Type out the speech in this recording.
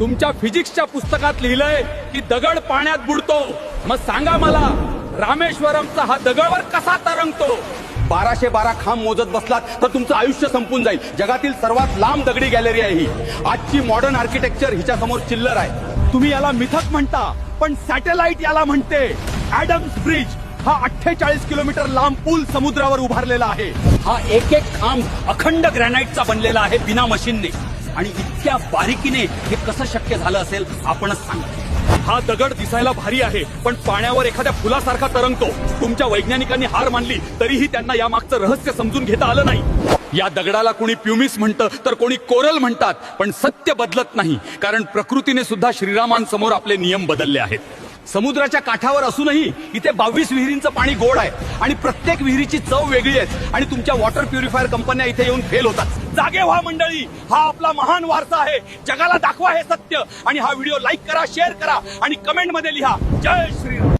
तुमच्या फिजिक्सच्या पुस्तकात लिहिलंय की दगड पाण्यात बुडतो. मग सांगा मला, रामेश्वरमचा हा दगडावर कसा तरंगतो? 1212 खांब मोजत बसलात तर तुमचं आयुष्य संपून जाईल. जगातील सर्वात लांब दगडी गॅलरी आहे ही. आजची मॉडर्न आर्किटेक्चर हिच्या समोर चिल्लर आहे. तुम्ही याला मिथक म्हणता, पण सॅटेलाइट याला म्हणते. ऍडम्स ब्रिज हा 48 किलोमीटर लांब पूल समुद्रावर उभारलेला आहे. हा एक एक खांब अखंड ग्रॅनाइटचा बनलेला आहे, बिना मशीनने. आणि इतक्या बारीकीने हे कसं शक्य झालं असेल आपणच सांगा. हा दगड दिसायला भारी आहे, पण पाण्यावर एखाद्या फुलासारखा तरंगतो. तुमच्या वैज्ञानिकांनी हार मानली तरीही त्यांना या मागचं रहस्य समजून घेता आलं नाही. या दगडाला कोणी प्युमिस म्हणतं तर कोणी कोरल म्हणतात, पण सत्य बदलत नाही. कारण प्रकृतीने सुद्धा श्रीरामांसमोर आपले नियम बदलले आहेत. समुद्राच्या काठावर असूनही इथे 22 विहिरींचं पाणी गोड आहे आणि प्रत्येक विहिरीची चव वेगळी आहे. आणि तुमच्या वॉटर प्युरिफायर कंपन्या इथे येऊन फेल होतात. जागे व्हा मंडळी, हा आपला महान वारसा आहे. जगाला दाखवा हे सत्य. आणि हा व्हिडिओ लाईक करा, शेअर करा आणि कमेंट मध्ये लिहा, जय श्रीराम.